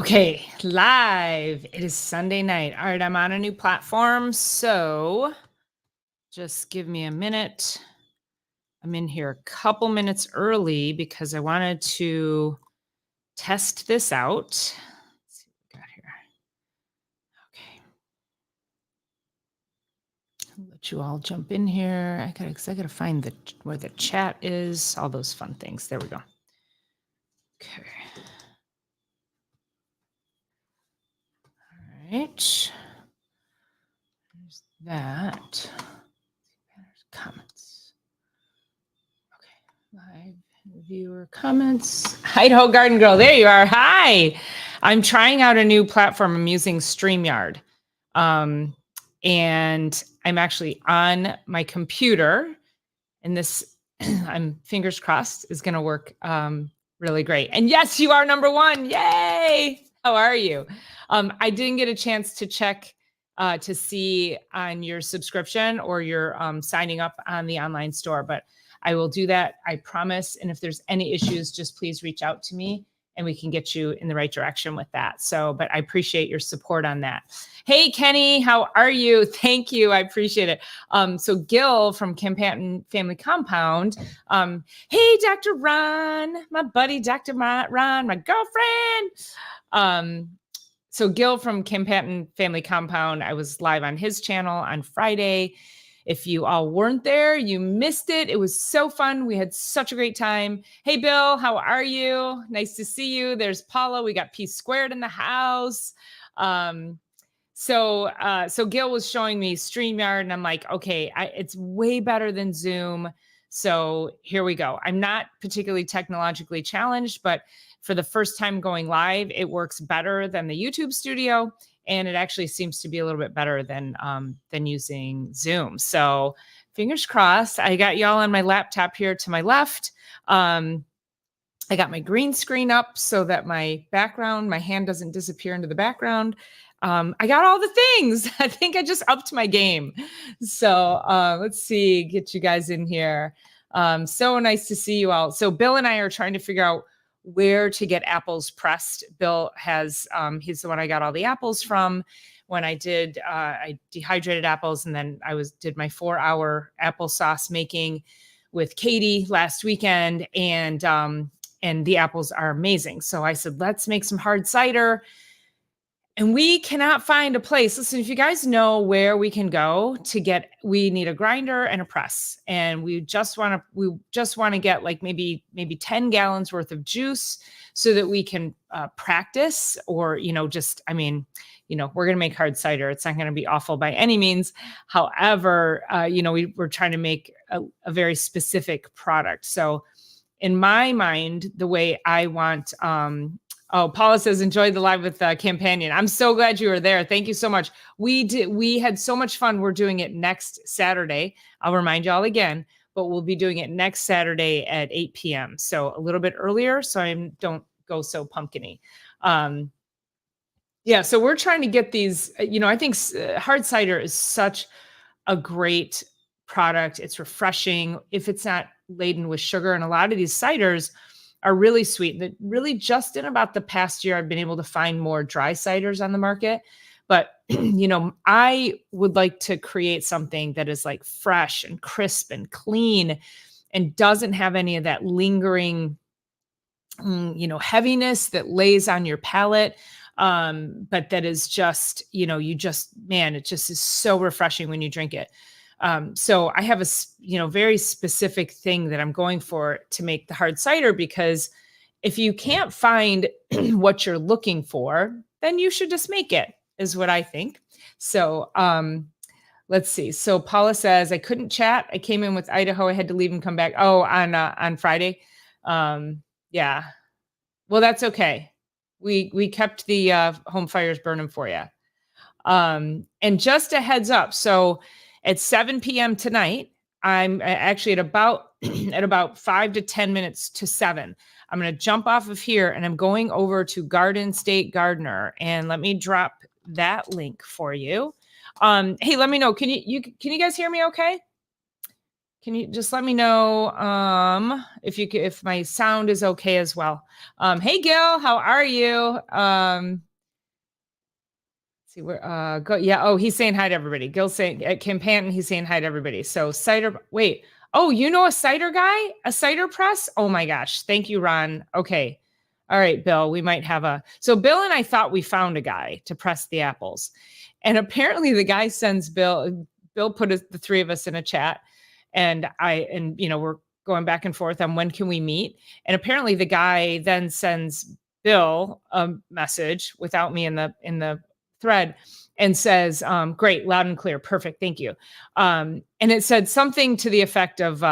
Okay, live. It is Sunday night. All right, I'm on a new platform, so just give me a minute. I'm in here a couple minutes early because I wanted to test this out. Let's see what we got here. Okay. I'll let you all jump in here. I gotta find where the chat is, all those fun things. There we go. Okay. All right. There's that. There's comments. Okay. Live viewer comments. Idaho Garden Girl. There you are. Hi. I'm trying out a new platform. I'm using StreamYard. And I'm actually on my computer, and this, I'm fingers crossed, is going to work really great. And yes, you are number one. Yay. How are you? I didn't get a chance to check to see on your subscription or your signing up on the online store, but I will do that. I promise. And if there's any issues, just please reach out to me and we can get you in the right direction with that. So, but I appreciate your support on that. Hey, Kenny, how are you? Thank you. I appreciate it. So Gil from Campanton Family Compound. Hey, Dr. Ron, my buddy, Dr. Ron, my girlfriend. So Gil from Campanton Family Compound, I was live on his channel on Friday. If you all weren't there, you missed it. It was so fun. We had such a great time. Hey, Bill, how are you? Nice to see you. There's Paula. We got P Squared in the house. So Gil was showing me StreamYard, and I'm like, okay, it's way better than Zoom. So here we go. I'm not particularly technologically challenged, but for the first time going live, it works better than the YouTube studio. And it actually seems to be a little bit better than using Zoom. So fingers crossed. I got y'all on my laptop here to my left. I got my green screen up so that my hand doesn't disappear into the background. I got all the things. I think I just upped my game. So let's see, get you guys in here. So nice to see you all. So Bill and I are trying to figure out where to get apples pressed. Bill has, he's the one I got all the apples from when I dehydrated apples, and then did my 4-hour applesauce making with Katie last weekend, and the apples are amazing. So I said, let's make some hard cider. And we cannot find a place. Listen, if you guys know where we can go to get, we need a grinder and a press. And we just want to get like maybe 10 gallons worth of juice so that we can practice, or, we're going to make hard cider. It's not going to be awful by any means. However, we're trying to make a very specific product. So in my mind, the way I want, oh, Paula says, enjoy the live with Companion. I'm so glad you were there. Thank you so much. We had so much fun. We're doing it next Saturday. I'll remind y'all again, but we'll be doing it next Saturday at 8 p.m. So a little bit earlier, so I don't go so pumpkin-y. Yeah, so we're trying to get these, I think hard cider is such a great product. It's refreshing if it's not laden with sugar. And a lot of these ciders are really sweet. That really just in about the past year, I've been able to find more dry ciders on the market. But, I would like to create something that is like fresh and crisp and clean and doesn't have any of that lingering, heaviness that lays on your palate. But that is just, it just is so refreshing when you drink it. So I have a, very specific thing that I'm going for to make the hard cider, because if you can't find what you're looking for, then you should just make it, is what I think. So, let's see. So Paula says, I couldn't chat. I came in with Idaho. I had to leave and come back. Oh, on Friday. Yeah. Well, that's okay. We kept the home fires burning for you. And just a heads up. So at 7 p.m. tonight, I'm actually at about 5 to 10 minutes to 7. I'm going to jump off of here and I'm going over to Garden State Gardener, and let me drop that link for you. Hey, let me know. Can you guys hear me okay? Can you just let me know if my sound is okay as well? Hey Gil, how are you? See where go yeah, oh, he's saying hi to everybody. Gil's saying at Kim Panton, he's saying hi to everybody. So cider wait. Oh, you know a cider guy? A cider press? Oh my gosh. Thank you, Ron. Okay. All right, Bill, we might have a so Bill and I thought we found a guy to press the apples. And apparently the guy sends Bill put the three of us in a chat and we're going back and forth on when can we meet. And apparently the guy then sends Bill a message without me in the thread and says, great, loud and clear. Perfect. Thank you. And it said something to the effect of,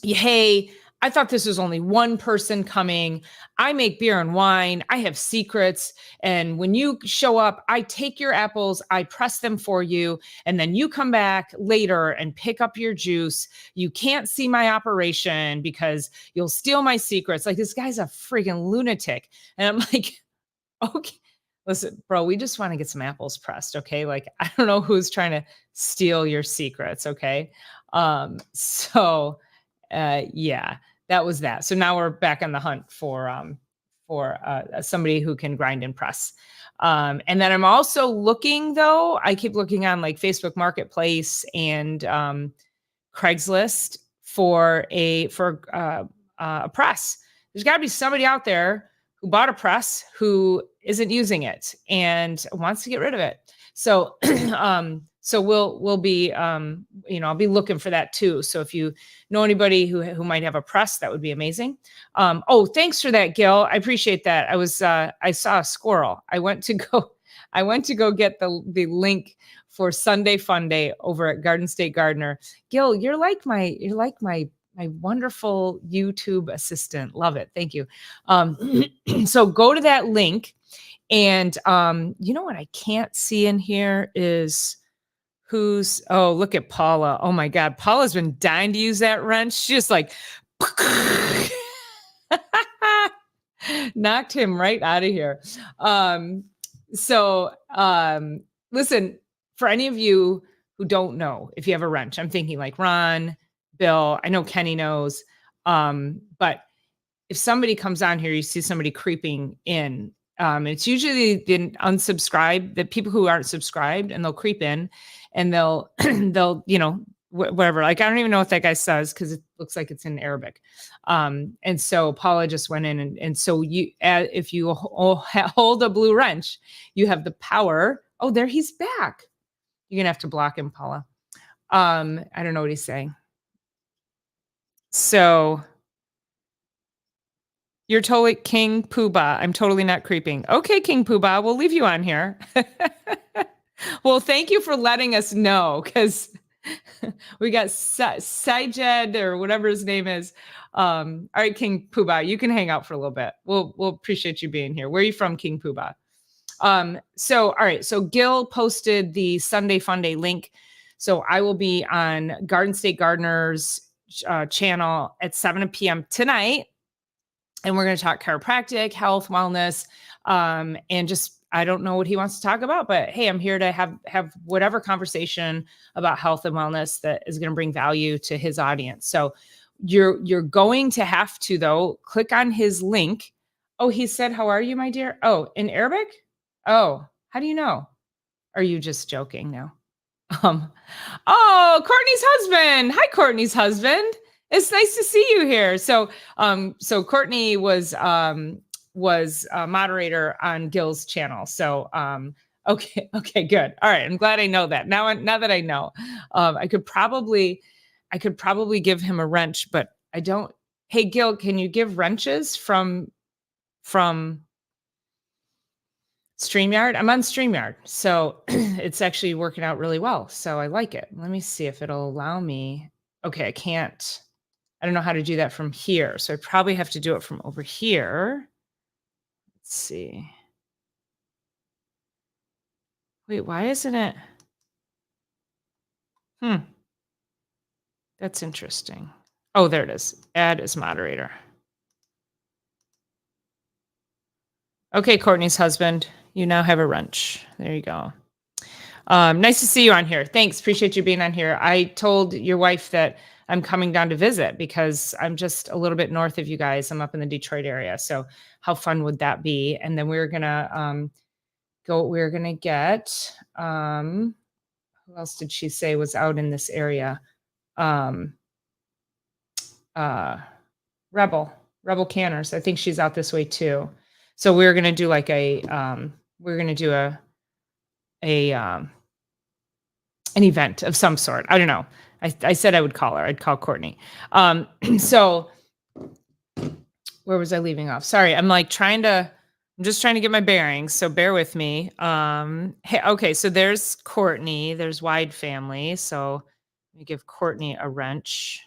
hey, I thought this was only one person coming. I make beer and wine. I have secrets. And when you show up, I take your apples, I press them for you, and then you come back later and pick up your juice. You can't see my operation because you'll steal my secrets. Like, this guy's a freaking lunatic. And I'm like, okay. Listen, bro, we just want to get some apples pressed, okay? Like, I don't know who's trying to steal your secrets, okay? Yeah, that was that. So now we're back on the hunt for somebody who can grind and press. And then I'm also looking, though, I keep looking on like Facebook Marketplace and Craigslist for a press. There's got to be somebody out there who bought a press who isn't using it and wants to get rid of it. So so we'll be I'll be looking for that too. So if you know anybody who might have a press, that would be amazing. Oh, thanks for that, Gil. I appreciate that. I saw a squirrel. I went to go get the link for Sunday Fun Day over at Garden State Gardener. Gil, you're like my wonderful YouTube assistant. Love it. Thank you. So go to that link. And you know what I can't see in here is look at Paula. Oh my God. Paula's been dying to use that wrench. She's just like knocked him right out of here. Listen, for any of you who don't know, if you have a wrench, I'm thinking like Ron, Bill, I know Kenny knows. But if somebody comes on here, you see somebody creeping in, it's usually the unsubscribed, the people who aren't subscribed, and they'll creep in and they'll, whatever. Like, I don't even know what that guy says because it looks like it's in Arabic. And so Paula just went in and so if you hold a blue wrench, you have the power. Oh, there he's back. You're going to have to block him, Paula. I don't know what he's saying. So you're totally King Poobah. I'm totally not creeping. Okay, King Poobah, we'll leave you on here. Well, thank you for letting us know, because we got Sajed or whatever his name is. All right, King Poobah, you can hang out for a little bit. We'll appreciate you being here. Where are you from, King Poobah? All right. So Gil posted the Sunday Fun Day link. So I will be on Garden State Gardener's channel at 7 p.m. tonight. And we're going to talk chiropractic, health, wellness, and just, I don't know what he wants to talk about, but hey, I'm here to have whatever conversation about health and wellness that is going to bring value to his audience. So you're going to have to, though, click on his link. Oh, he said, how are you, my dear? Oh, in Arabic? Oh, how do you know? Are you just joking now? Oh, Courtney's husband. Hi, Courtney's husband. It's nice to see you here. So Courtney was a moderator on Gil's channel. So, okay, good. All right. I'm glad I know that now that I know, I could probably give him a wrench, but I don't. Hey, Gil, can you give wrenches from StreamYard? I'm on StreamYard, so it's actually working out really well. So I like it. Let me see if it'll allow me. Okay, I can't. I don't know how to do that from here. So I probably have to do it from over here. Let's see. Wait, why isn't it? That's interesting. Oh, there it is. Add as moderator. Okay, Courtney's husband, you now have a wrench. There you go. Nice to see you on here. Thanks. Appreciate you being on here. I told your wife that I'm coming down to visit because I'm just a little bit north of you guys. I'm up in the Detroit area. So how fun would that be? And then we're gonna we're gonna get who else did she say was out in this area? Um uh Rebel Canners. I think she's out this way too. So we're gonna do like we're gonna do a an event of some sort. I don't know. I said I would call her. I'd call Courtney. So where was I leaving off? Sorry, I'm just trying to get my bearings. So bear with me. Hey, okay, so there's Courtney. There's Wide Family. So let me give Courtney a wrench.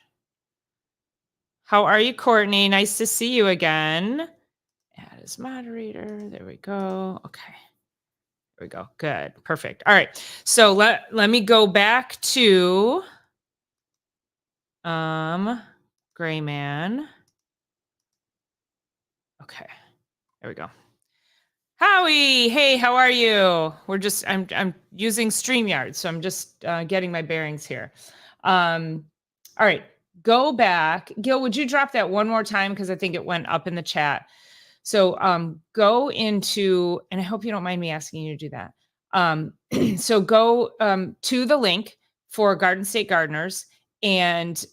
How are you, Courtney? Nice to see you again. Add as moderator. There we go. Okay. There we go. Good. Perfect. All right. So let me go back to Gray Man. Okay. There we go. Howie, hey, how are you? I'm using StreamYard, so I'm just getting my bearings here. All right, go back. Gil, would you drop that one more time? Because I think it went up in the chat. So go into, and I hope you don't mind me asking you to do that. So go to the link for Garden State Gardeners and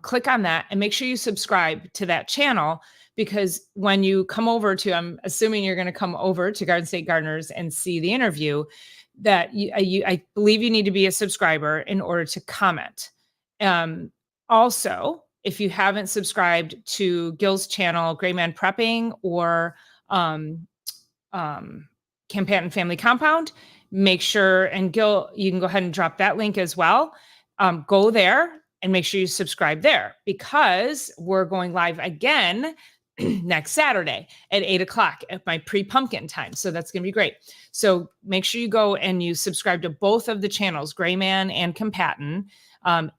click on that and make sure you subscribe to that channel, because when you come over to, I'm assuming you're going to come over to Garden State Gardeners and see the interview, that I believe you need to be a subscriber in order to comment. Also, if you haven't subscribed to Gil's channel, Gray Man Prepping or Campanton Family Compound, make sure, and Gil, you can go ahead and drop that link as well. Go there and make sure you subscribe there, because we're going live again next Saturday at 8:00 at my pre-pumpkin time. So that's going to be great. So make sure you go and you subscribe to both of the channels, Gray Man and Campanton,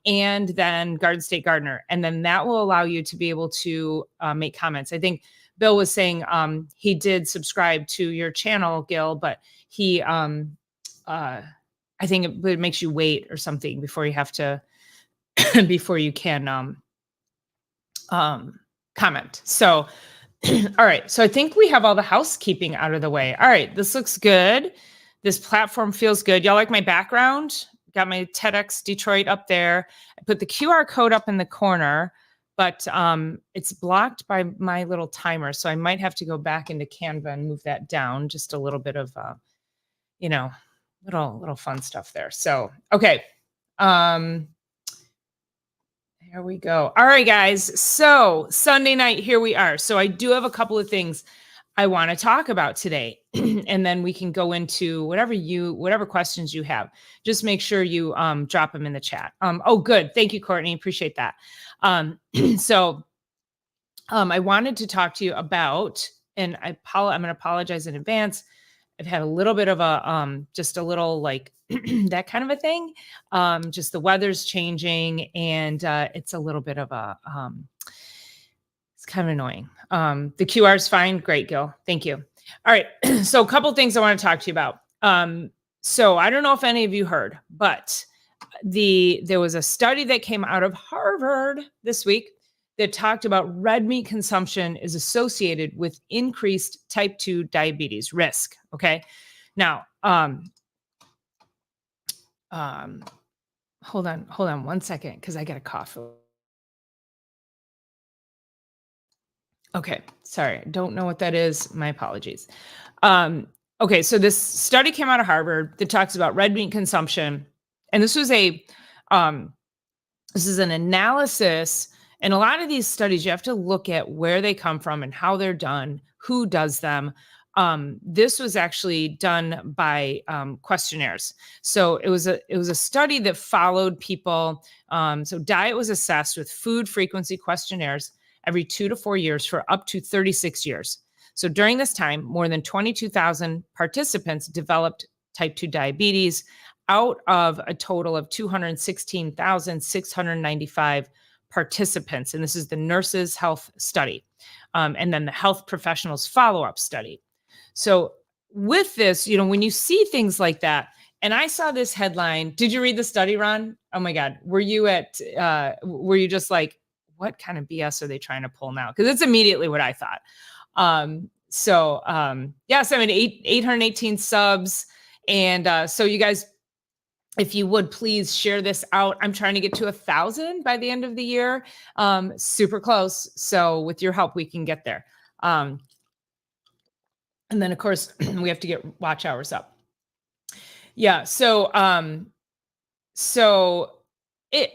and then Garden State Gardener. And then that will allow you to be able to make comments. I think Bill was saying he did subscribe to your channel, Gil, but he, I think it makes you wait or something before you have to, before you can comment. So, all right. So I think we have all the housekeeping out of the way. All right. This looks good. This platform feels good. Y'all like my background? Got my TEDx Detroit up there. I put the QR code up in the corner, but it's blocked by my little timer. So I might have to go back into Canva and move that down. Just a little bit of, little fun stuff there. So, okay. There we go. All right, guys. So Sunday night, here we are. So I do have a couple of things I want to talk about today, and then we can go into whatever questions you have. Just make sure you drop them in the chat. Oh, good. Thank you, Courtney. Appreciate that. So I wanted to talk to you about, and Paula, I'm going to apologize in advance. I've had a little bit of a, just a little like that kind of a thing. Just the weather's changing, and it's a little bit of a, it's kind of annoying. The QR is fine. Great, Gil. Thank you. All right. So a couple things I want to talk to you about. So I don't know if any of you heard, but there was a study that came out of Harvard this week that talked about red meat consumption is associated with increased type 2 diabetes risk. Okay. Now, hold on 1 second, because I got a cough. Okay. Sorry. I don't know what that is. My apologies. Okay. So this study came out of Harvard that talks about red meat consumption. And this was this is an analysis. And a lot of these studies, you have to look at where they come from and how they're done, who does them. This was actually done by questionnaires. So it was a study that followed people. So diet was assessed with food frequency questionnaires every 2 to 4 years for up to 36 years. So during this time, more than 22,000 participants developed type 2 diabetes out of a total of 216,695 participants. And this is the Nurses Health Study. And then the Health Professionals Follow-Up Study. So with this, when you see things like that, And I saw this headline. Did you read the study, Ron? Oh my God. Were you just like, what kind of BS are they trying to pull now? Because it's immediately what I thought. Yes, I mean, 818 subs. And so you guys, if you would please share this out. I'm trying to get to 1,000 by the end of the year. Super close. So with your help, we can get there. And then of course we have to get watch hours up. Yeah. So it,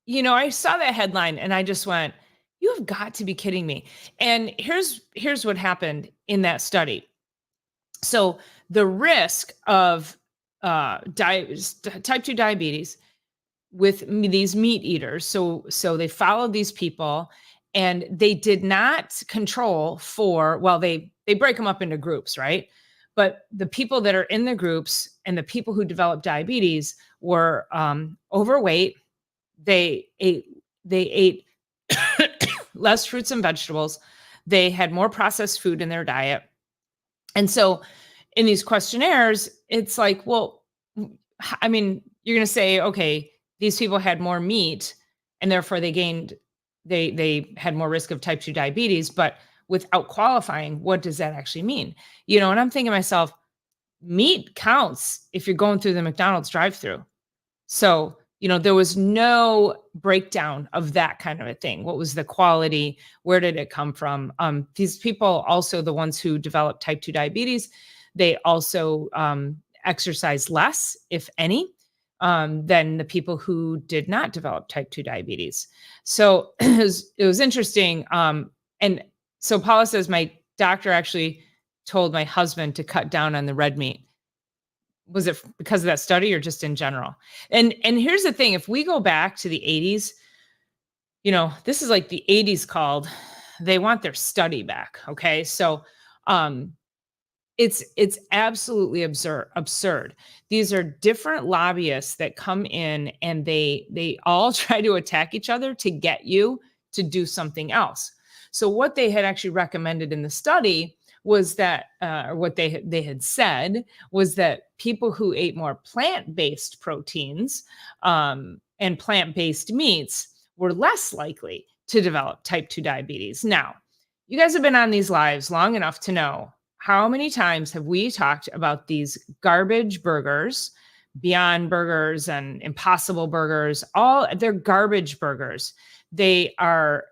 I saw that headline and I just went, you have got to be kidding me. And here's what happened in that study. So the risk of type 2 diabetes with these meat eaters. So they followed these people and they did not control for, well, they break them up into groups, right? But the people that are in the groups and the people who develop diabetes were overweight. They ate less fruits and vegetables. They had more processed food in their diet. And so in these questionnaires, it's like, well, I mean, you're going to say, okay, these people had more meat and therefore they had more risk of type 2 diabetes, but without qualifying, what does that actually mean? And I'm thinking to myself, meat counts if you're going through the McDonald's drive-through. So, there was no breakdown of that kind of a thing. What was the quality? Where did it come from? These people, also the ones who developed type 2 diabetes, they also exercise less, if any, than the people who did not develop type 2 diabetes. So it was interesting. And so Paula says, my doctor actually told my husband to cut down on the red meat. Was it because of that study or just in general? And here's the thing, if we go back to the 80s, this is like the 80s called, they want their study back. Okay. So it's absolutely absurd. These are different lobbyists that come in and they all try to attack each other to get you to do something else. So what they had actually recommended in the study was that, or what they had said was that people who ate more plant-based proteins and plant-based meats were less likely to develop type 2 diabetes. Now, you guys have been on these lives long enough to know how many times have we talked about these garbage burgers, Beyond Burgers and Impossible Burgers, they're garbage burgers. They are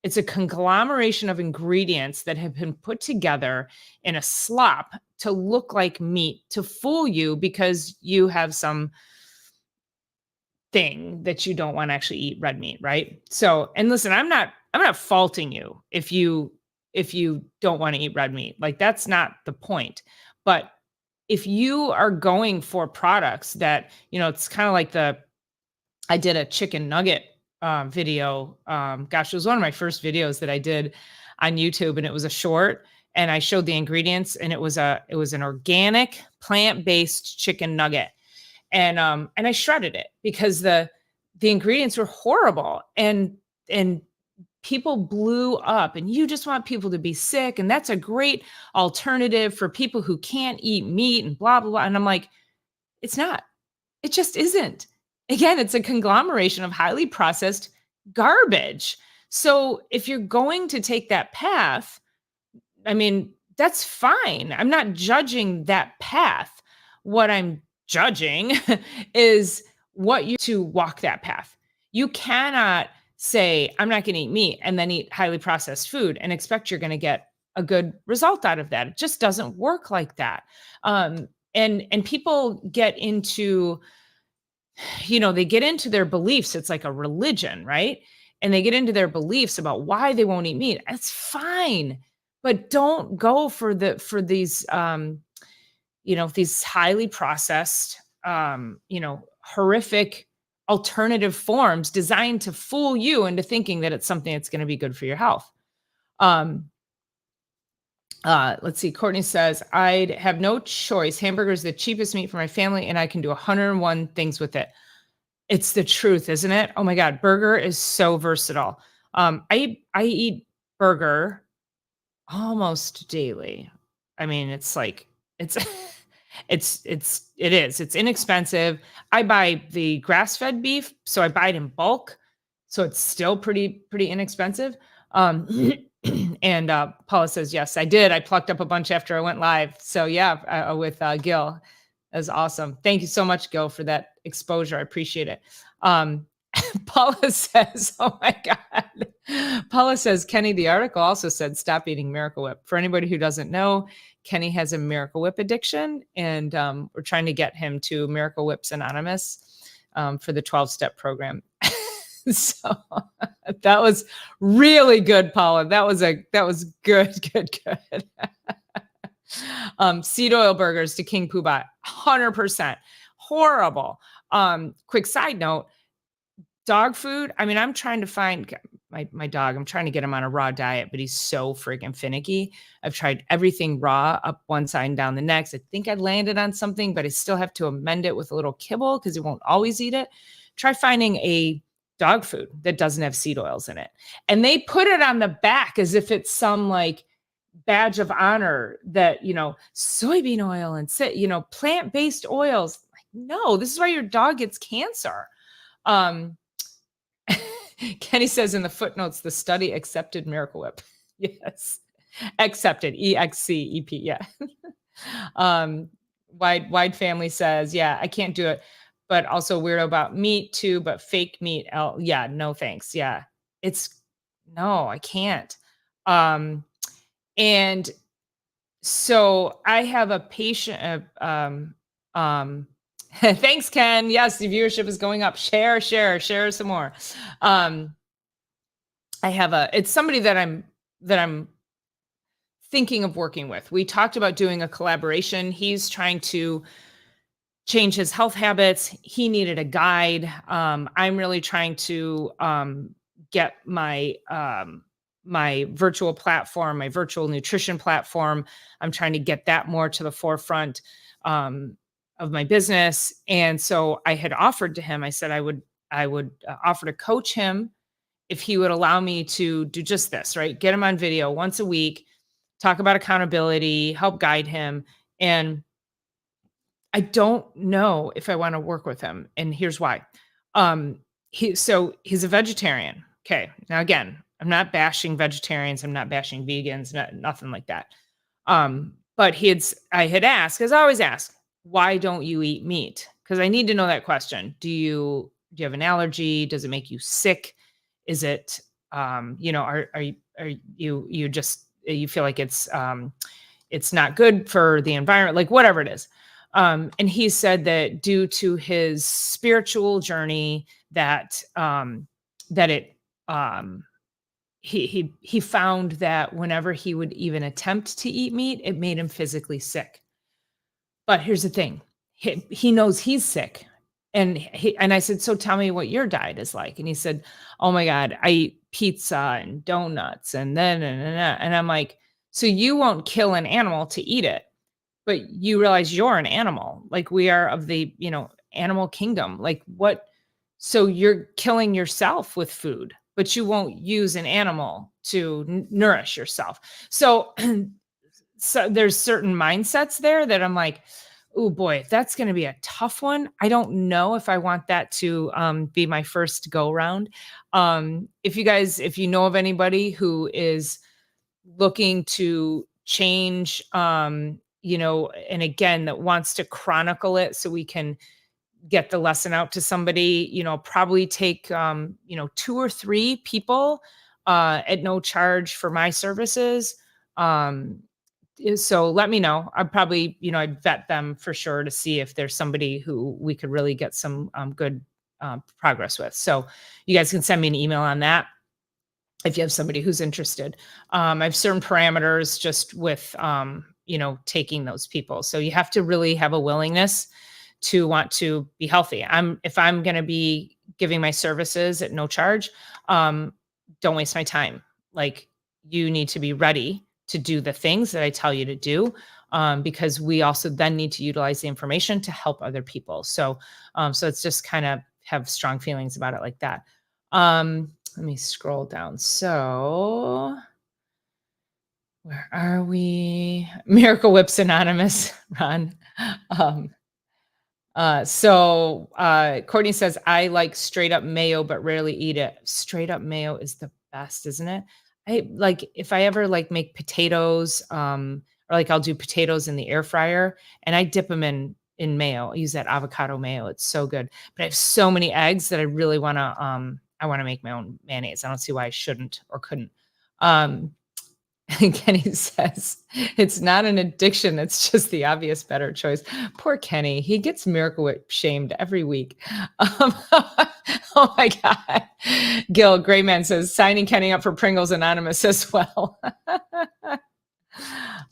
it's a conglomeration of ingredients that have been put together in a slop to look like meat to fool you because you have some thing that you don't want to actually eat red meat, right? So, and listen, I'm not faulting you if you don't want to eat red meat. Like, that's not the point. But if you are going for products that, it's kind of like I did a chicken nugget video. Gosh, it was one of my first videos that I did on YouTube, and it was a short, and I showed the ingredients, and it was an organic plant-based chicken nugget. And I shredded it because the ingredients were horrible and people blew up, and you just want people to be sick. And that's a great alternative for people who can't eat meat and blah, blah, blah. And I'm like, it's not, it just isn't. Again, it's a conglomeration of highly processed garbage. So if you're going to take that path, I mean, that's fine. I'm not judging that path. What I'm judging is what you to walk that path. You cannot say, I'm not going to eat meat and then eat highly processed food and expect you're going to get a good result out of that. It just doesn't work like that. And people get into, they get into their beliefs. It's like a religion, right? And they get into their beliefs about why they won't eat meat. That's fine, but don't go for these, these highly processed, horrific alternative forms designed to fool you into thinking that it's something that's going to be good for your health. Let's see. Courtney says, I'd have no choice. Hamburger is the cheapest meat for my family, and I can do 101 things with it. It's the truth, isn't it? Oh my God. Burger is so versatile. I eat burger almost daily. I mean, it's It is. It's inexpensive. I buy the grass-fed beef, so I buy it in bulk, so it's still pretty inexpensive. Um, and Paula says, "Yes, I did. I plucked up a bunch after I went live." So yeah, with Gil, that was awesome. Thank you so much, Gil, for that exposure. I appreciate it. Um, Paula says, "Oh my God." Paula says, "Kenny, the article also said stop eating Miracle Whip." For anybody who doesn't know, Kenny has a Miracle Whip addiction, and we're trying to get him to Miracle Whips Anonymous for the 12-step program. So that was really good, Paula. That was good, good, good. Seed oil burgers to King Poobah, 100% horrible. Quick side note, dog food, I mean, I'm trying to find my dog, I'm trying to get him on a raw diet, but he's so freaking finicky. I've tried everything raw, up one side and down the next. I think I landed on something, but I still have to amend it with a little kibble because he won't always eat it. Try finding a dog food that doesn't have seed oils in it. And they put it on the back as if it's some like badge of honor that, soybean oil and plant-based oils. Like, no, this is why your dog gets cancer. Um, Kenny says in the footnotes, the study accepted Miracle Whip. Yes. Accepted. EXCEP. Yeah. Wide family says, yeah, I can't do it. But also weirdo about meat too, but fake meat. Yeah, no thanks. Yeah. No, I can't. And so I have a patient, thanks, Ken. Yes, the viewership is going up. Share some more. It's somebody that I'm thinking of working with. We talked about doing a collaboration. He's trying to change his health habits. He needed a guide. I'm really trying to get my virtual platform, my virtual nutrition platform. I'm trying to get that more to the forefront of my business. And so I had offered to him, I said I would offer to coach him if he would allow me to do just this, right? Get him on video once a week, talk about accountability, help guide him. And I don't know if I want to work with him. And here's why. He's a vegetarian. Okay. Now again, I'm not bashing vegetarians. I'm not bashing vegans, nothing like that. But I had asked, as I always ask, why don't you eat meat? Because I need to know that question. Do you have an allergy? Does it make you sick? Is it, are you just, you feel like it's not good for the environment, like whatever it is. And he said that due to his spiritual journey, he found that whenever he would even attempt to eat meat, it made him physically sick. But here's the thing. He knows he's sick. And I said, so tell me what your diet is like. And he said, oh my God, I eat pizza and donuts and then, and I'm like, so you won't kill an animal to eat it, but you realize you're an animal. Like we are of the, animal kingdom. Like what? So you're killing yourself with food, but you won't use an animal to nourish yourself. So, so there's certain mindsets there that I'm like, oh boy, that's going to be a tough one. I don't know if I want that to be my first go round. If you know of anybody who is looking to change, and again, that wants to chronicle it so we can get the lesson out to somebody, probably take, 2 or 3 people at no charge for my services. So let me know. I'd probably, I'd vet them for sure to see if there's somebody who we could really get some good progress with. So you guys can send me an email on that if you have somebody who's interested. I have certain parameters just with, taking those people. So you have to really have a willingness to want to be healthy. If I'm going to be giving my services at no charge, don't waste my time. Like you need to be ready to do the things that I tell you to do, because we also then need to utilize the information to help other people. So it's just kind of have strong feelings about it like that. Let me scroll down. So where are we? Miracle Whips Anonymous, Ron. Um, Courtney says, I like straight up mayo, but rarely eat it. Straight up mayo is the best, isn't it? I like if I ever like make potatoes, or like I'll do potatoes in the air fryer and I dip them in mayo. I use that avocado mayo. It's so good. But I have so many eggs that I want to make my own mayonnaise. I don't see why I shouldn't or couldn't. Um, and Kenny says, it's not an addiction. It's just the obvious better choice. Poor Kenny. He gets Miracle Whip shamed every week. Oh my God. Gil Grayman says, signing Kenny up for Pringles Anonymous as well.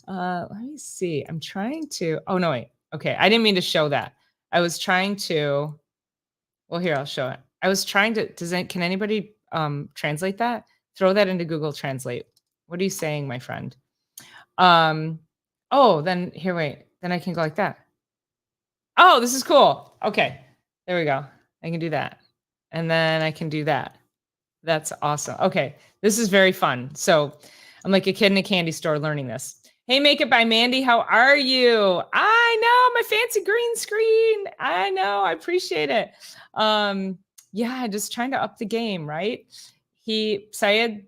Let me see. I'm trying to, oh no, wait. Okay. I didn't mean to show that. I was trying to, well, here, I'll show it. I was trying to, can anybody translate that? Throw that into Google Translate. What are you saying, my friend? Oh, then here, wait. Then I can go like that. Oh, this is cool. Okay. There we go. I can do that. And then I can do that. That's awesome. Okay. This is very fun. So I'm like a kid in a candy store learning this. Hey, Make It by Mandy. How are you? I know, my fancy green screen. I know. I appreciate it. Yeah, just trying to up the game, right? Syed.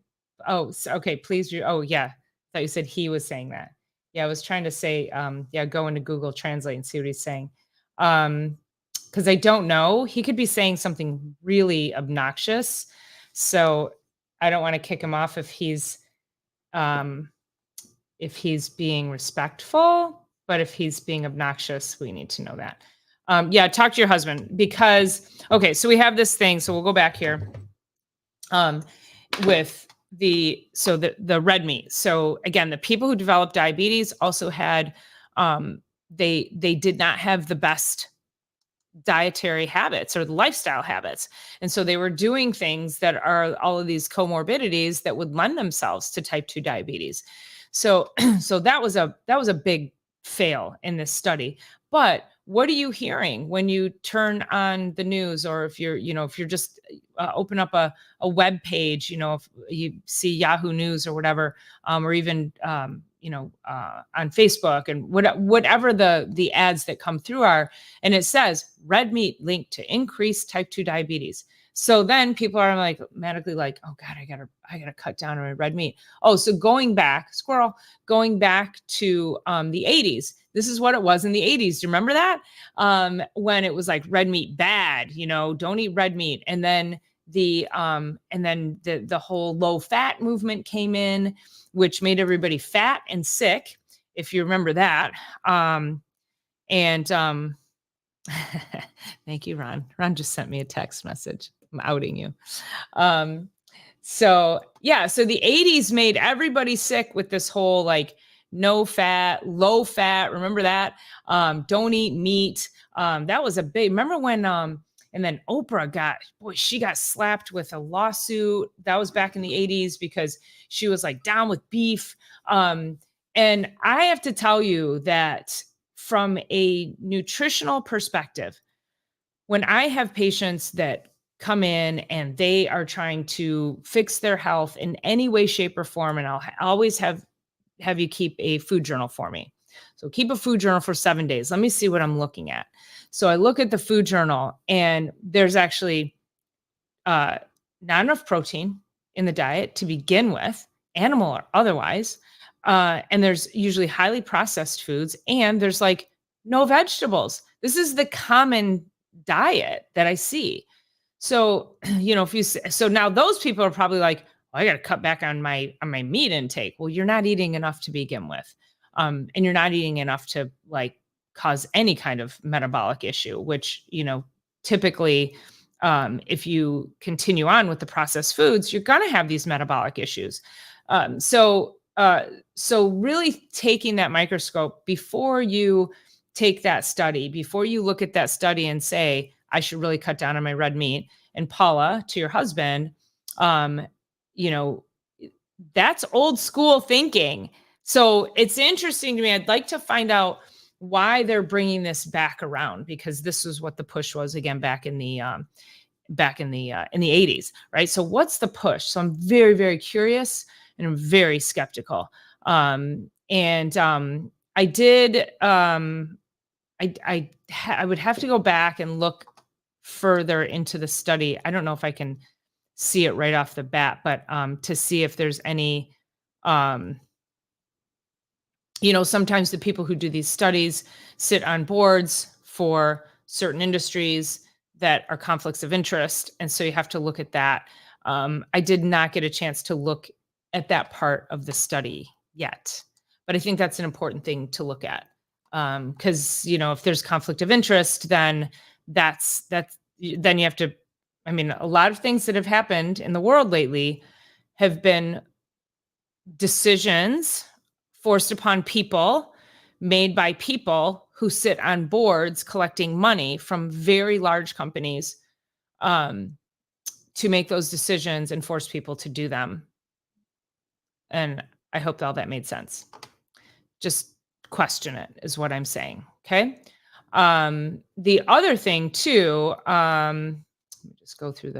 Oh, okay. Please. Oh, yeah. Thought you said he was saying that. Yeah, I was trying to say, yeah, go into Google Translate and see what he's saying. Because I don't know. He could be saying something really obnoxious. So I don't want to kick him off if he's being respectful, but if he's being obnoxious, we need to know that. Yeah, talk to your husband because, okay, so we have this thing. So we'll go back here with the red meat. So again, the people who developed diabetes also had, they did not have the best dietary habits or the lifestyle habits. And so they were doing things that are all of these comorbidities that would lend themselves to type 2 diabetes. So so that was a big fail in this study. But what are you hearing when you turn on the news, or if you're just open up a web page, if you see Yahoo News or whatever, or even on Facebook and whatever the ads that come through are, and it says red meat linked to increased type 2 diabetes. So then people are like automatically like, oh God, I gotta cut down on my red meat. Oh, so going back to the 80s, this is what it was in the 80s. Do you remember that? When it was like red meat bad, don't eat red meat. And then the whole low fat movement came in, which made everybody fat and sick, if you remember that. Thank you, Ron. Ron just sent me a text message. I'm outing you. So the 80s made everybody sick with this whole like no fat, low fat. Remember that? Don't eat meat. That was a big, remember when, and then Oprah she got slapped with a lawsuit. That was back in the 80s because she was like down with beef. And I have to tell you that from a nutritional perspective, when I have patients that come in and they are trying to fix their health in any way, shape, or form, and I'll always have you keep a food journal for me. So keep a food journal for 7 days. Let me see what I'm looking at. So I look at the food journal and there's actually not enough protein in the diet to begin with, animal or otherwise. And there's usually highly processed foods and there's like no vegetables. This is the common diet that I see. So, so now those people are probably like, oh, I got to cut back on my meat intake. Well, you're not eating enough to begin with. And you're not eating enough to like cause any kind of metabolic issue, which, typically, if you continue on with the processed foods, you're going to have these metabolic issues. So really taking that microscope before you take that study, before you look at that study and say, I should really cut down on my red meat. And Paula, to your husband, that's old school thinking. So it's interesting to me. I'd like to find out why they're bringing this back around, because this is what the push was again back in the 80s, right? So what's the push? So I'm very, very curious and I'm very skeptical. I did I would have to go back and look further into the study. I don't know if I can see it right off the bat, but to see if there's any, um, sometimes the people who do these studies sit on boards for certain industries that are conflicts of interest. And so you have to look at that. I did not get a chance to look at that part of the study yet, but I think that's an important thing to look at. Because, if there's conflict of interest, then then you have to, I mean, a lot of things that have happened in the world lately have been decisions forced upon people, made by people who sit on boards collecting money from very large companies, um, to make those decisions and force people to do them. And I hope all that made sense. Just question it is what I'm saying. Okay. The other thing too, let me just go through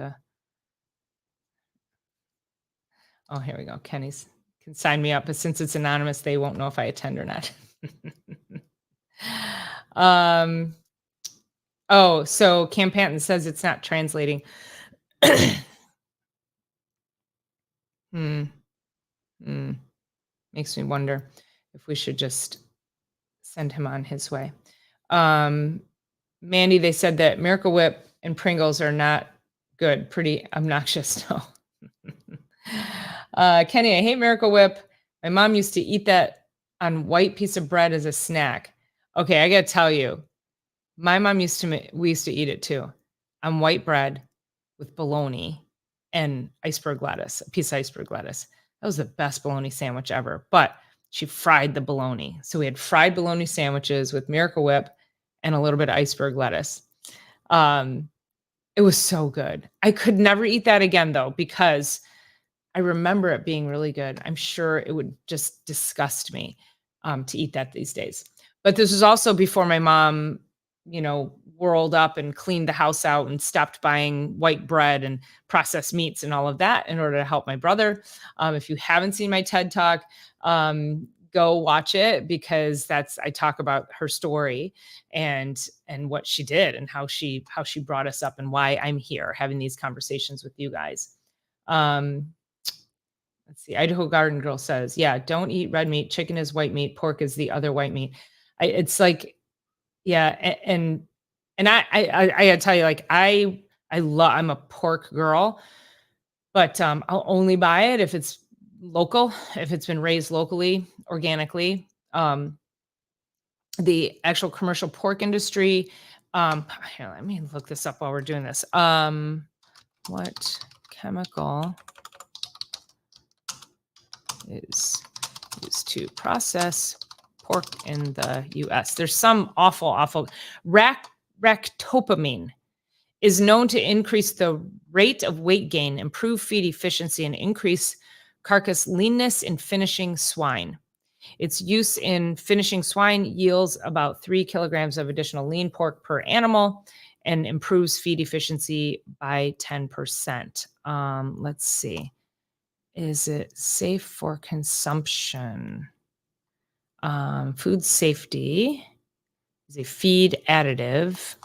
oh, here we go. Kenny's can sign me up, but since it's anonymous, they won't know if I attend or not. um, oh, so Cam Panton says it's not translating. hmm. Hmm. Makes me wonder if we should just send him on his way. Mandy, they said that Miracle Whip and Pringles are not good, pretty obnoxious. No. Kenny, I hate Miracle Whip. My mom used to eat that on white piece of bread as a snack. Okay, I gotta tell you, my mom we used to eat it too on white bread with bologna and iceberg lettuce, a piece of iceberg lettuce. That was the best bologna sandwich ever. But she fried the bologna. So we had fried bologna sandwiches with Miracle Whip and a little bit of iceberg lettuce. It was so good. I could never eat that again though, because I remember it being really good. I'm sure it would just disgust me to eat that these days. But this was also before my mom, whirled up and cleaned the house out and stopped buying white bread and processed meats and all of that in order to help my brother. If you haven't seen my TED Talk, go watch it, because I talk about her story and what she did and how she brought us up and why I'm here having these conversations with you guys. Let's see. Idaho Garden Girl says, yeah, don't eat red meat. Chicken is white meat. Pork is the other white meat. It's like, yeah. And I gotta tell you, like, I'm a pork girl, but I'll only buy it if it's local, if it's been raised locally, organically. The actual commercial pork industry. Here, let me look this up while we're doing this. What chemical is used to process pork in the US? There's some awful ractopamine is known to increase the rate of weight gain, improve feed efficiency, and increase carcass leanness in finishing swine. Its use in finishing swine yields about 3 kilograms of additional lean pork per animal and improves feed efficiency by 10%. Let's see. Is it safe for consumption? Food safety is a feed additive.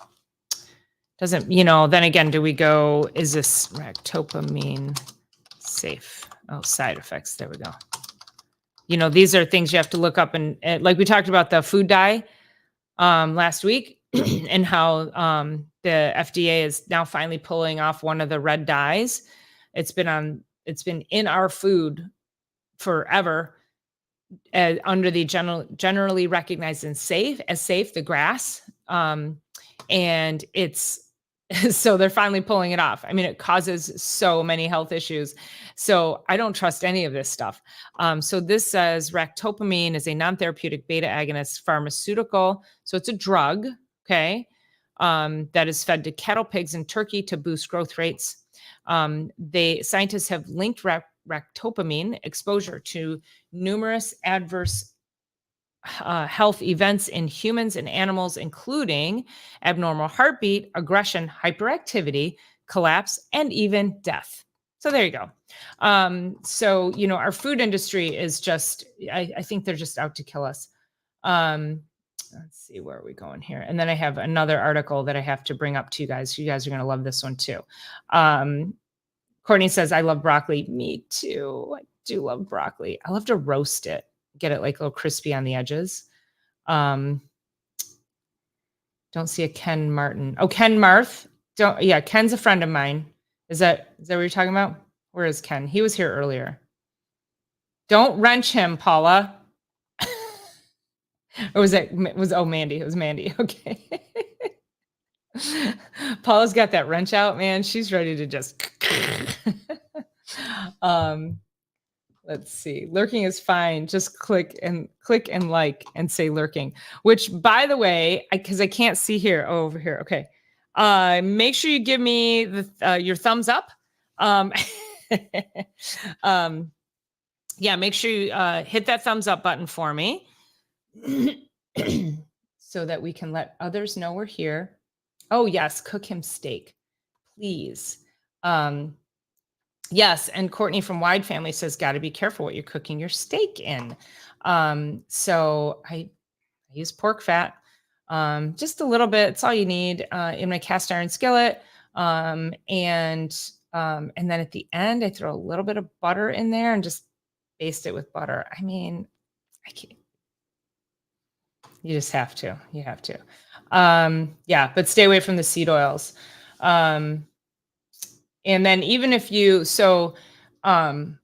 Doesn't, then again, do we go, is this ractopamine safe? Oh, side effects. There we go. These are things you have to look up, and like we talked about the food dye last week and how the FDA is now finally pulling off one of the red dyes. It's been in our food forever, under the generally recognized as safe, the grass. And it's, so they're finally pulling it off. I mean, it causes so many health issues. So I don't trust any of this stuff. So this says ractopamine is a non-therapeutic beta agonist pharmaceutical. So it's a drug, okay, that is fed to cattle, pigs, and turkey to boost growth rates. Scientists have linked ractopamine exposure to numerous adverse health events in humans and animals, including abnormal heartbeat, aggression, hyperactivity, collapse, and even death. So there you go. So, our food industry is just, I think they're just out to kill us. Let's see, where are we going here? And then I have another article that I have to bring up to you guys. You guys are going to love this one too. Um, Courtney says, I love broccoli. Me too. I do love broccoli. I love to roast it, get it like a little crispy on the edges. Um, don't see a Ken Martin. Oh, Ken Marth. Don't, yeah, Ken's a friend of mine. Is that what you're talking about? Where is Ken? He was here earlier. Don't wrench him, Paula. Or Mandy? It was Mandy. Okay. Paula's got that wrench out, man. She's ready to just let's see. Lurking is fine. Just click and like and say lurking. Which, by the way, because I can't see here. Oh, over here. Okay. Make sure you give me your thumbs up. Yeah, make sure you hit that thumbs up button for me so that we can let others know we're here. Oh, yes, cook him steak, please. Yes, and Courtney from Wide Family says, got to be careful what you're cooking your steak in. So I use pork fat, just a little bit. It's all you need in my cast iron skillet. And then at the end, I throw a little bit of butter in there and just baste it with butter. I mean, I can't. You just have to. You have to. Yeah, but stay away from the seed oils. And then even if you, sorry, I'm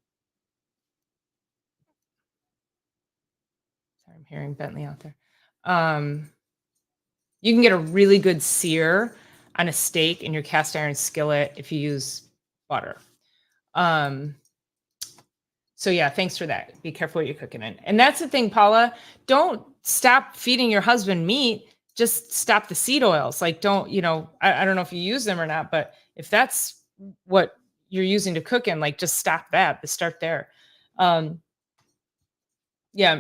hearing Bentley out there. You can get a really good sear on a steak in your cast iron skillet if you use butter. So yeah, thanks for that. Be careful what you're cooking in. And that's the thing, Paula, don't stop feeding your husband meat. Just stop the seed oils. Like don't, I don't know if you use them or not, but if that's what you're using to cook in, like just stop that, start there. Yeah,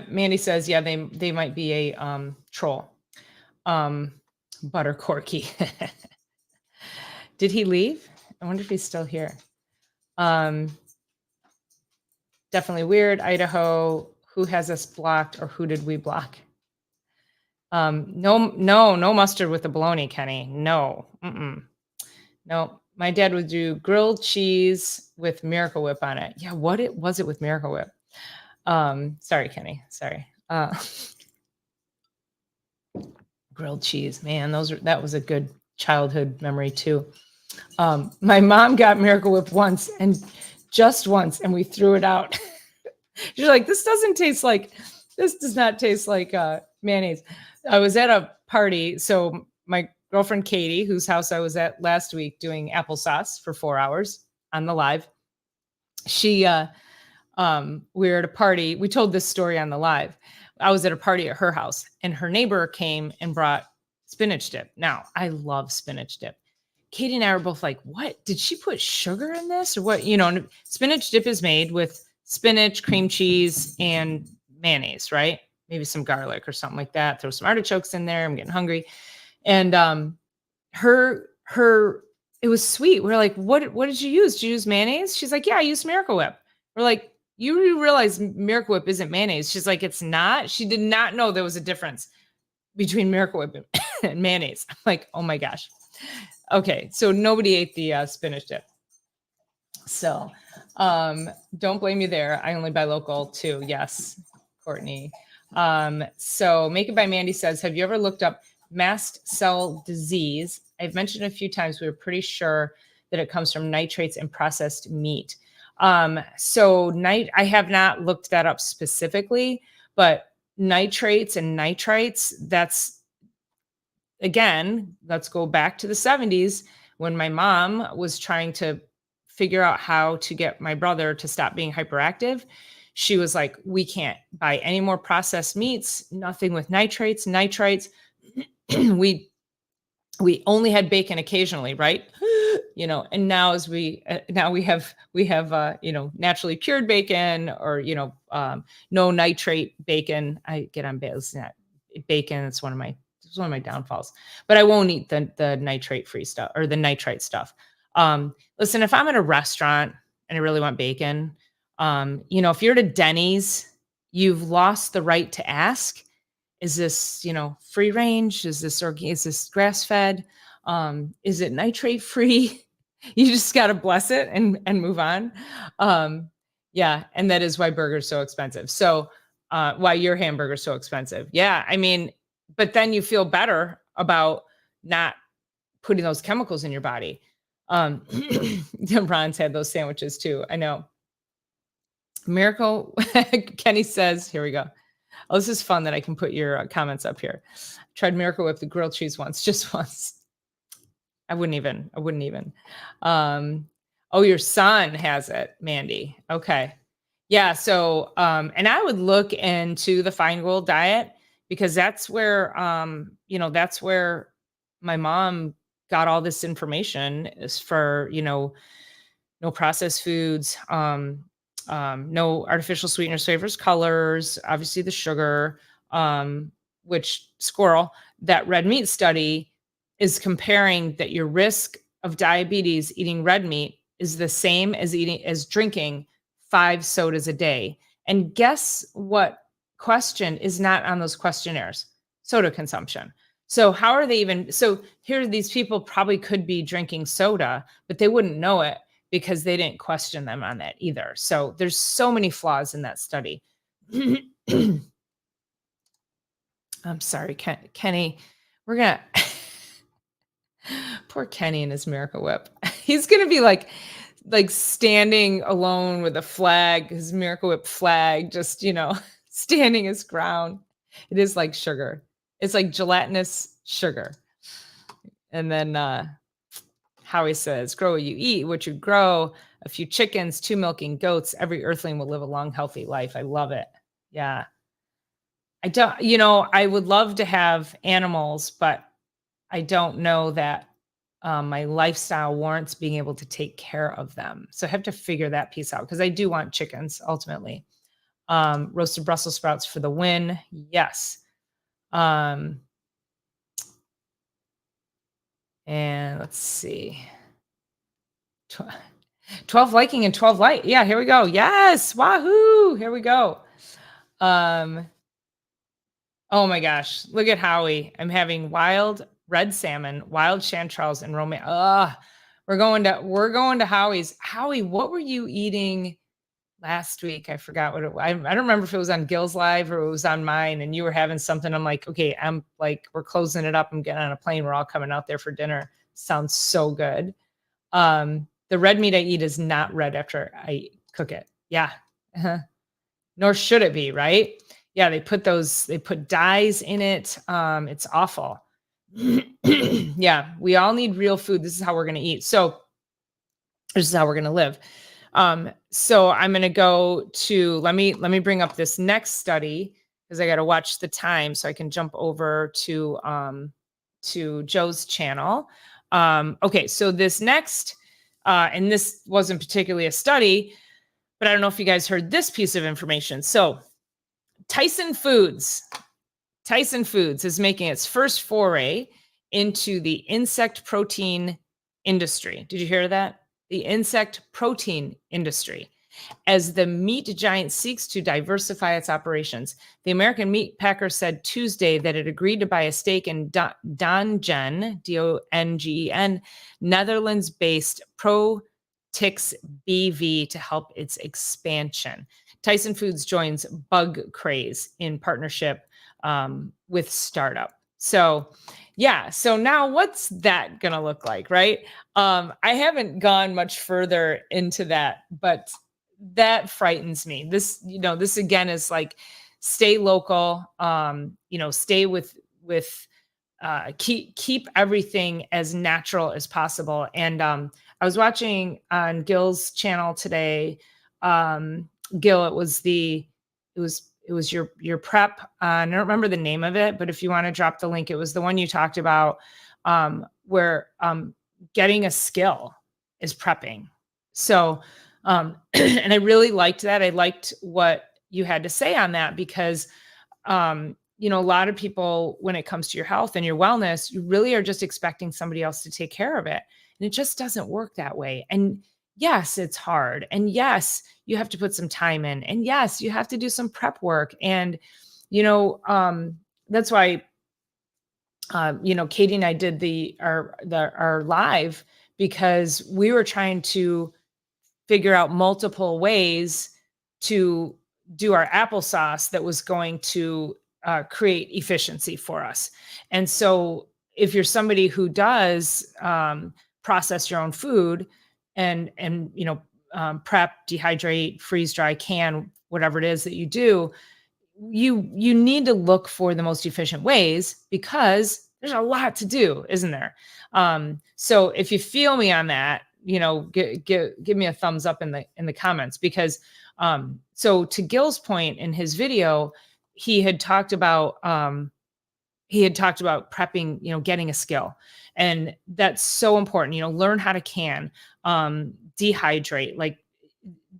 Mandy says, yeah, they might be a troll. Butter Corky. Did he leave? I wonder if he's still here. Definitely weird. Idaho, who has us blocked or who did we block? No mustard with the bologna, Kenny. No. No. My dad would do grilled cheese with Miracle Whip on it. Yeah, what was it with Miracle Whip? Sorry, Kenny. Sorry. Grilled cheese, man. That was a good childhood memory too. My mom got Miracle Whip just once, and we threw it out. She's like, this does not taste like mayonnaise. I was at a party. So my girlfriend, Katie, whose house I was at last week doing applesauce for 4 hours on the live. We were at a party. We told this story on the live. I was at a party at her house and her neighbor came and brought spinach dip. Now I love spinach dip. Katie and I were both like, what? Did she put sugar in this or what? Spinach dip is made with spinach, cream cheese, and mayonnaise, right? Maybe some garlic or something like that. Throw some artichokes in there. I'm getting hungry. And it was sweet. We're like, what did you use? Did you use mayonnaise? She's like, yeah, I used Miracle Whip. We're like, you realize Miracle Whip isn't mayonnaise. She's like, it's not. She did not know there was a difference between Miracle Whip and mayonnaise. I'm like, oh my gosh. Okay, so nobody ate the spinach dip. So don't blame me there. I only buy local too. Yes, Courtney. So Make It by Mandy says, have you ever looked up mast cell disease? I've mentioned a few times, we were pretty sure that it comes from nitrates and processed meat. I have not looked that up specifically, but nitrates and nitrites, that's, again, let's go back to the 70s when my mom was trying to figure out how to get my brother to stop being hyperactive. She was like, we can't buy any more processed meats, nothing with nitrates. We only had bacon occasionally, right? And now we have naturally cured bacon or, no nitrate bacon. I get on bacon. It's one of my downfalls, but I won't eat the nitrate free stuff or the nitrite stuff. Listen, if I'm at a restaurant and I really want if you're at a Denny's, you've lost the right to ask. is this, free range? Is this grass fed? Is it nitrate free? You just got to bless it and move on. Um, yeah. And that is why burgers so expensive. So, why your hamburger's so expensive. Yeah. I mean, but then you feel better about not putting those chemicals in your body. Ron's had those sandwiches too. I know. Miracle Kenny says, here we go. Oh, this is fun that I can put your comments up here. Tried Miracle Whip the grilled cheese once, just once. I wouldn't even. Oh, your son has it, Mandy. Okay. Yeah. So, and I would look into the Feingold diet because that's where my mom got all this information is for, no processed foods, no artificial sweeteners, flavors, colors, obviously the sugar, which squirrel, that red meat study is comparing that your risk of diabetes eating red meat is the same as drinking 5 sodas a day. And guess what question is not on those questionnaires? Soda consumption. So how are they even so here these people probably could be drinking soda, but they wouldn't know it because they didn't question them on that either. So there's so many flaws in that study. I'm sorry, Kenny. We're gonna poor Kenny and his Miracle Whip. He's gonna be like standing alone with a flag, his Miracle Whip flag, just standing his ground. It is like sugar. It's like gelatinous sugar. And then Howie says, grow what you eat, what you grow, a few chickens, 2 milking goats, every earthling will live a long, healthy life. I love it. Yeah. I would love to have animals, but I don't know that my lifestyle warrants being able to take care of them. So I have to figure that piece out because I do want chickens ultimately. Roasted Brussels sprouts for the win. Yes. And let's see. 12 liking and 12 like. Yeah, here we go. Yes. Wahoo. Here we go. Oh my gosh. Look at Howie. I'm having wild red salmon, wild chanterelles, and romaine. We're going to Howie's. Howie, what were you eating last week? I forgot what it was. I don't remember if it was on Gil's Live or it was on mine, and you were having something. I'm like, okay, we're closing it up. I'm getting on a plane. We're all coming out there for dinner. Sounds so good. The red meat I eat is not red after I cook it. Yeah. Uh-huh. Nor should it be, right? Yeah, they put dyes in it. It's awful. Yeah, we all need real food. This is how we're going to eat. So this is how we're going to live. So I'm going to go to, let me bring up this next study because I got to watch the time so I can jump over to Joe's channel. Okay, so this next, and this wasn't particularly a study, but I don't know if you guys heard this piece of information. So Tyson Foods is making its first foray into the insect protein industry. Did you hear that? The insect protein industry. As the meat giant seeks to diversify its operations, the American meat packer said Tuesday that it agreed to buy a stake in Dongen, Dongen, Netherlands-based Protix BV to help its expansion. Tyson Foods joins Bug Craze in partnership with startup. So yeah, so now what's that gonna look like, right? I haven't gone much further into that, but that frightens me. This again is like stay local, stay with keep everything as natural as possible. And I was watching on Gil's channel today. Gil, it was your prep. I don't remember the name of it, but if you want to drop the link, it was the one you talked about, where getting a skill is prepping. So, and I really liked that. I liked what you had to say on that because, a lot of people, when it comes to your health and your wellness, you really are just expecting somebody else to take care of it. And it just doesn't work that way. And yes, it's hard. And yes, you have to put some time in. And yes, you have to do some prep work. And, that's why Katie and I did our live because we were trying to figure out multiple ways to do our applesauce that was going to create efficiency for us. And so, if you're somebody who does process your own food and prep, dehydrate, freeze dry, can, whatever it is that you do, you need to look for the most efficient ways because there's a lot to do, isn't there? So if you feel me on that, give me a thumbs up in the comments, because so to Gil's point in his video, he had talked about prepping, getting a skill. And that's so important, learn how to can, dehydrate. Like,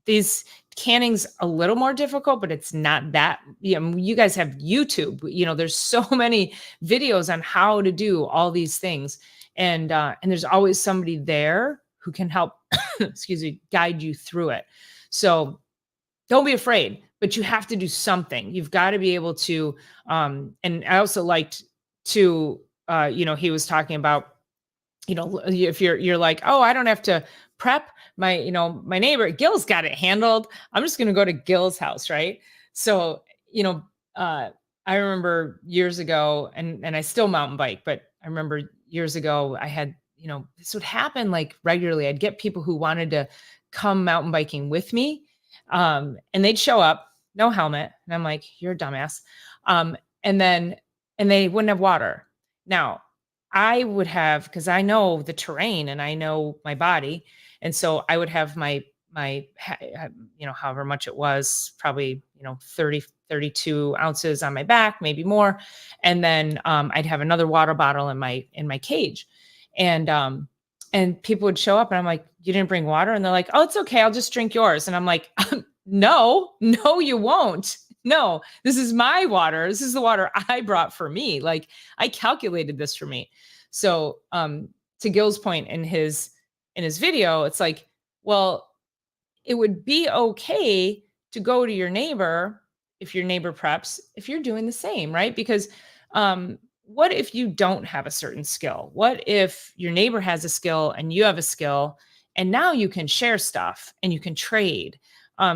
these canning's a little more difficult, but it's not that, you guys have YouTube, there's so many videos on how to do all these things. And there's always somebody there who can help, excuse me, guide you through it. So don't be afraid, but you have to do something. You've got to be able to, and I also liked to, he was talking about, if you're like, oh, I don't have to prep, my neighbor Gil's got it handled, I'm just going to go to Gil's house, right? So, I remember years ago, and I still mountain bike, but I remember years ago I had, this would happen like regularly. I'd get people who wanted to come mountain biking with me, and they'd show up, no helmet, and I'm like, you're a dumbass. And they wouldn't have water. Now, I would have, because I know the terrain and I know my body. And so I would have my, however much it was, probably, 30, 32 ounces on my back, maybe more. And then I'd have another water bottle in my cage. And people would show up and I'm like, you didn't bring water? And they're like, oh, it's okay, I'll just drink yours. And I'm like, no, you won't. No, this is my water. This is the water I brought for me. Like, I calculated this for me. So, to Gil's point in his video, it's like, well, it would be okay to go to your neighbor if your neighbor preps, if you're doing the same, right? Because what if you don't have a certain skill? What if your neighbor has a skill and you have a skill, and now you can share stuff and you can trade?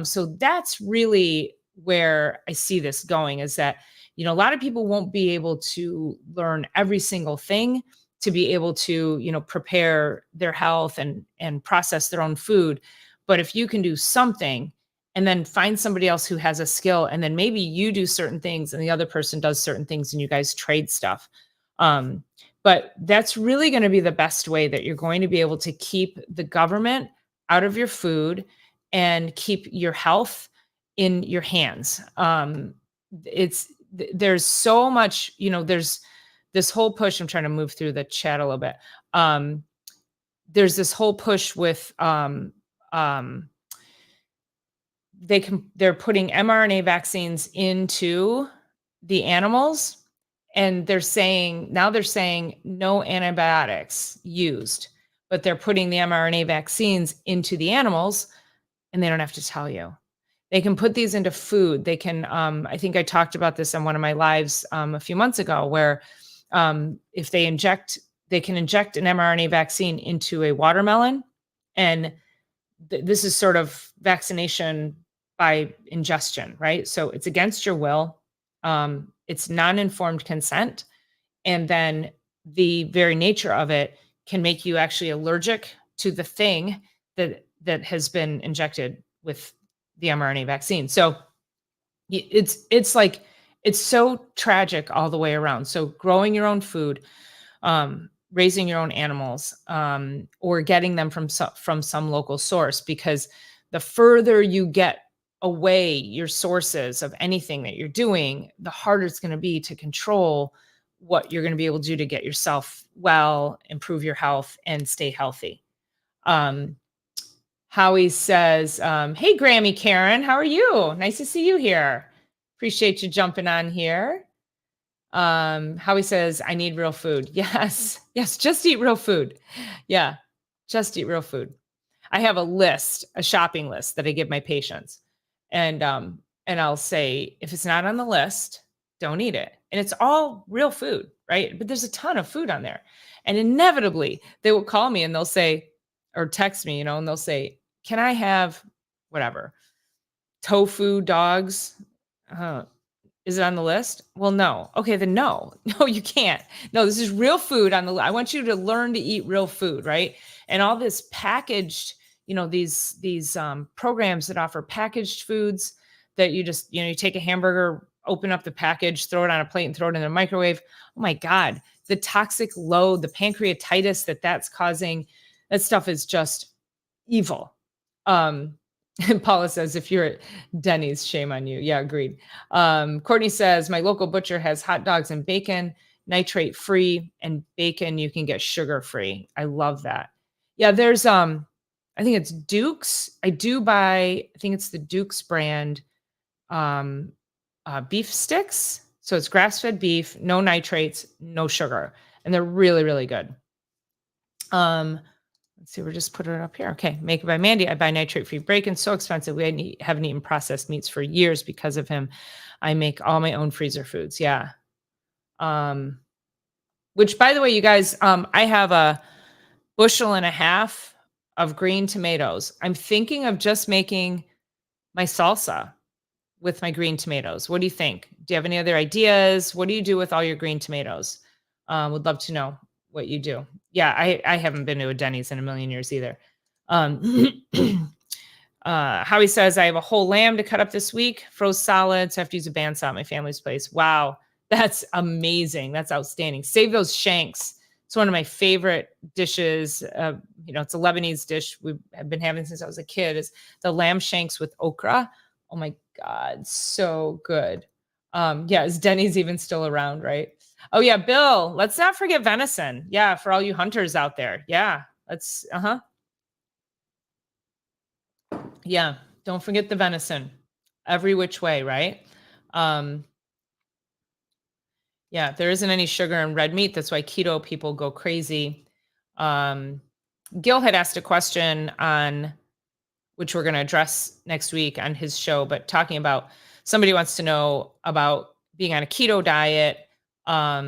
So that's really where I see this going, is that, a lot of people won't be able to learn every single thing to be able to, prepare their health and process their own food. But if you can do something and then find somebody else who has a skill, and then maybe you do certain things and the other person does certain things and you guys trade stuff. But that's really going to be the best way that you're going to be able to keep the government out of your food and keep your health in your hands. There's so much, there's this whole push. I'm trying to move through the chat a little bit. There's this whole push with they're putting mRNA vaccines into the animals, and they're saying no antibiotics used, but they're putting the mRNA vaccines into the animals, and they don't have to tell you. They can put these into food. They can, I think I talked about this on one of my lives a few months ago, where if they can inject an mRNA vaccine into a watermelon, and this is sort of vaccination by ingestion, right? So it's against your will. It's non-informed consent. And then the very nature of it can make you actually allergic to the thing that has been injected with the mRNA vaccine. So it's like, it's so tragic all the way around. So growing your own food, raising your own animals, or getting them from some local source, because the further you get away your sources of anything that you're doing, the harder it's going to be to control what you're going to be able to do to get yourself well, improve your health, and stay healthy. Howie says, hey, Grammy Karen, how are you? Nice to see you here. Appreciate you jumping on here. Howie says, I need real food. Yes, just eat real food. Yeah, just eat real food. I have a shopping list that I give my patients. And I'll say, if it's not on the list, don't eat it. And it's all real food, right? But there's a ton of food on there. And inevitably, they will call me and they'll say, or text me, and they'll say, "Can I have whatever? Tofu dogs? Uh, is it on the list?" Well, no. Okay, then no. No, you can't. No, this is real food on the I want you to learn to eat real food, right? And all this packaged, these programs that offer packaged foods that you just, you take a hamburger, open up the package, throw it on a plate and throw it in the microwave. Oh my God, the toxic load, the pancreatitis that's causing, that stuff is just evil. Um, and Paula says, if you're at Denny's, shame on you. Yeah, agreed. Courtney says, my local butcher has hot dogs and bacon, nitrate free, and bacon you can get sugar free. I love that. Yeah, there's I think it's Duke's. I think it's the Duke's brand um beef sticks. So it's grass-fed beef, no nitrates, no sugar, and they're really, really good. Let's see, we're just putting it up here. Okay, make it by Mandy. I buy nitrate-free bacon. So expensive. We haven't eaten processed meats for years because of him. I make all my own freezer foods. Yeah. Which, by the way, you guys, I have a bushel and a half of green tomatoes. I'm thinking of just making my salsa with my green tomatoes. What do you think? Do you have any other ideas? What do you do with all your green tomatoes? Would love to know what you do. Yeah, I haven't been to a Denny's in a million years either. Howie says, I have a whole lamb to cut up this week, froze solids. I have to use a bandsaw at my family's place. Wow, that's amazing. That's outstanding. Save those shanks. It's one of my favorite dishes. It's a Lebanese dish we have been having since I was a kid, is the lamb shanks with okra. Oh my God, so good. Yeah, is Denny's even still around, right? Oh yeah, Bill, let's not forget venison. Yeah, for all you hunters out there. Yeah, let's, yeah, don't forget the venison. Every which way, right? Yeah, there isn't any sugar in red meat. That's why keto people go crazy. Gil had asked a question on, which we're going to address next week on his show, but talking about, somebody wants to know about being on a keto diet. Are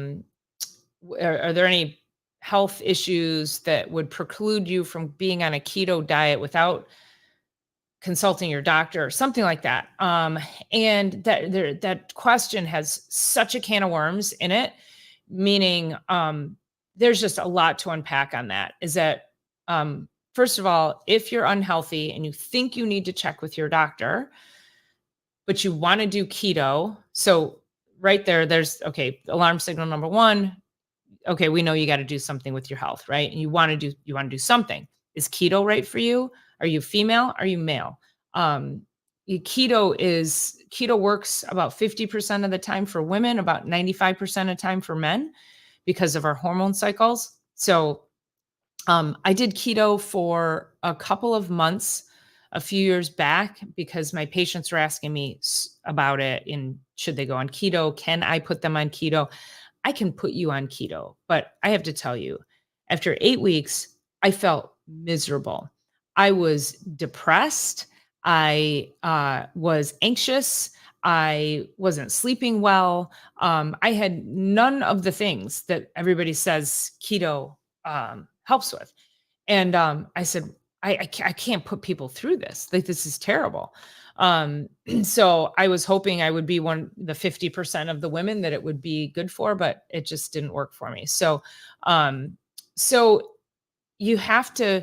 there any health issues that would preclude you from being on a keto diet without consulting your doctor or something like that? And that question has such a can of worms in it, meaning there's just a lot to unpack on that. Is that, first of all, if you're unhealthy and you think you need to check with your doctor, but you want to do keto, so right there's, okay, alarm signal number one. Okay, we know you got to do something with your health, right? And you want to do something. Is keto right for you? Are you female? Are you male? Keto works about 50% of the time for women, about 95% of the time for men, because of our hormone cycles. So I did keto for a couple of months a few years back because my patients were asking me about it, and should they go on keto? Can I put them on keto? I can put you on keto, but I have to tell you, after 8 weeks, I felt miserable. I was depressed. I was anxious. I wasn't sleeping well. I had none of the things that everybody says keto helps with. And I said, I can't put people through this. Like, this is terrible. So I was hoping I would be the 50% of the women that it would be good for, but it just didn't work for me. So, so you have to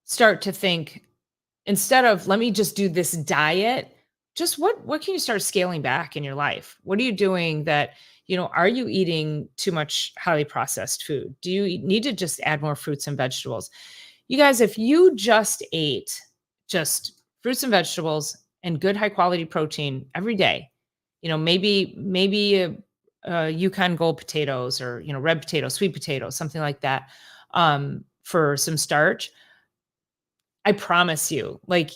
start to think, instead of, let me just do this diet, just what can you start scaling back in your life? What are you doing that, are you eating too much highly processed food? Do you need to just add more fruits and vegetables? You guys, if you just ate just fruits and vegetables and good high quality protein every day, maybe Yukon Gold potatoes, or, red potatoes, sweet potatoes, something like that, for some starch, I promise you, like,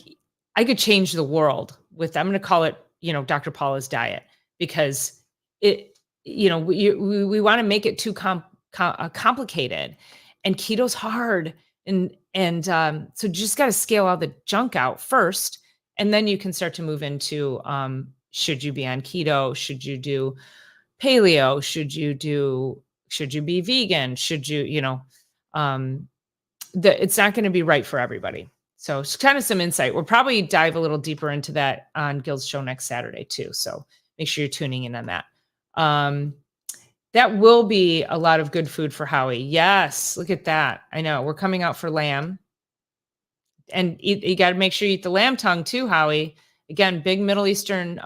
I could change the world with, I'm going to call it, Dr. Paula's diet, because we want to make it too complicated, and keto's hard. And so you just got to scale all the junk out first, and then you can start to move into should you be on keto? Should you do paleo? Should you be vegan? Should you, um, it's not going to be right for everybody. So it's kind of some insight. We'll probably dive a little deeper into that on Gil's show next Saturday too. So make sure you're tuning in on that. That will be a lot of good food for Howie. Yes, look at that. I know we're coming out for lamb, and you got to make sure you eat the lamb tongue too, Howie. Again, big Middle Eastern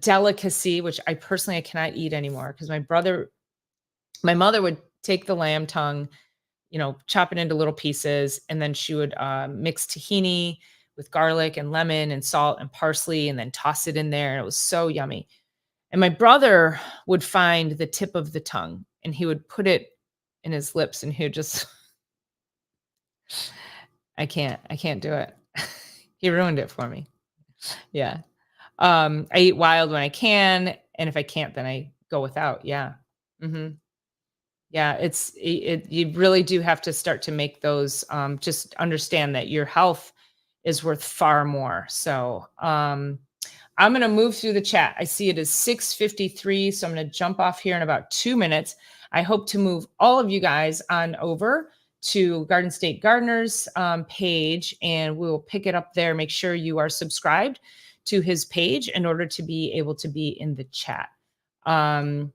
delicacy, which I personally I cannot eat anymore because my mother would take the lamb tongue, chop it into little pieces, and then she would mix tahini with garlic and lemon and salt and parsley, and then toss it in there. And it was so yummy. And my brother would find the tip of the tongue and he would put it in his lips and he would just, I can't do it. He ruined it for me. Yeah. I eat wild when I can. And if I can't, then I go without. Yeah. Hmm. Yeah. You really do have to start to make those, just understand that your health is worth far more. So, I'm going to move through the chat. I see it is 6:53, so I'm going to jump off here in about 2 minutes. I hope to move all of you guys on over to Garden State Gardeners page, and we will pick it up there. Make sure you are subscribed to his page in order to be able to be in the chat. The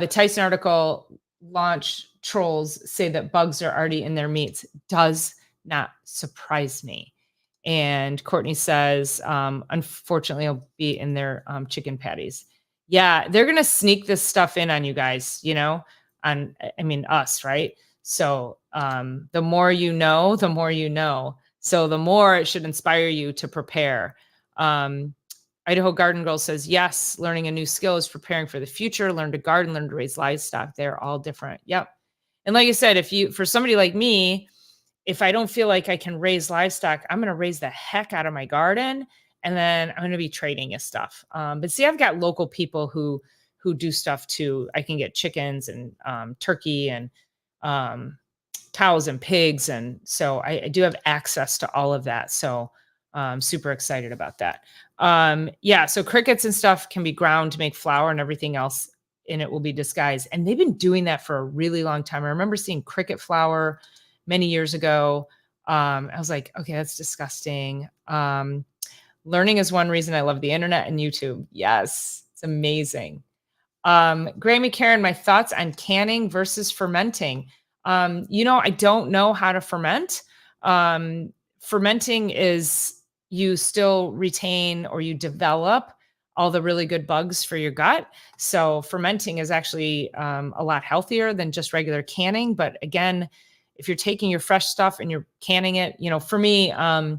Tyson article, launch trolls say that bugs are already in their meats. Does not surprise me. And Courtney says, unfortunately, it'll be in their chicken patties. Yeah, they're going to sneak this stuff in on you guys, us, right? So the more you know, the more you know. So the more it should inspire you to prepare. Idaho Garden Girl says, yes, learning a new skill is preparing for the future. Learn to garden, learn to raise livestock. They're all different. Yep. And like I said, for somebody like me, if I don't feel like I can raise livestock, I'm going to raise the heck out of my garden, and then I'm going to be trading you stuff. But see, I've got local people who do stuff too. I can get chickens and turkey and cows and pigs, and so I do have access to all of that. So I'm super excited about that. So crickets and stuff can be ground to make flour and everything else, and it will be disguised. And they've been doing that for a really long time. I remember seeing cricket flour many years ago. I was like, okay, that's disgusting. Learning is one reason I love the internet and YouTube. Yes, it's amazing. Grammy Karen, my thoughts on canning versus fermenting. I don't know how to ferment. Fermenting is you still retain or you develop all the really good bugs for your gut. So fermenting is actually a lot healthier than just regular canning. But again, if you're taking your fresh stuff and you're canning it, for me, I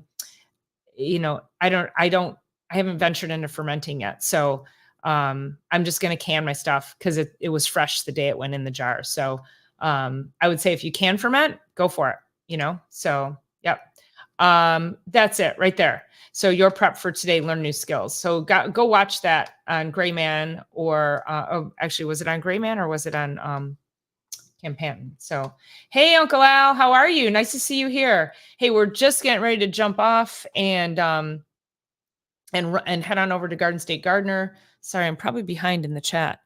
haven't ventured into fermenting yet. So I'm just going to can my stuff because it was fresh the day it went in the jar. So I would say if you can ferment, go for it, so yep. That's it right there. So your prep for today, learn new skills. So go watch that on Grayman actually, was it on Grayman or was it on Campanton? So, hey, Uncle Al, how are you? Nice to see you here. Hey, we're just getting ready to jump off and head on over to Garden State Gardener. Sorry, I'm probably behind in the chat.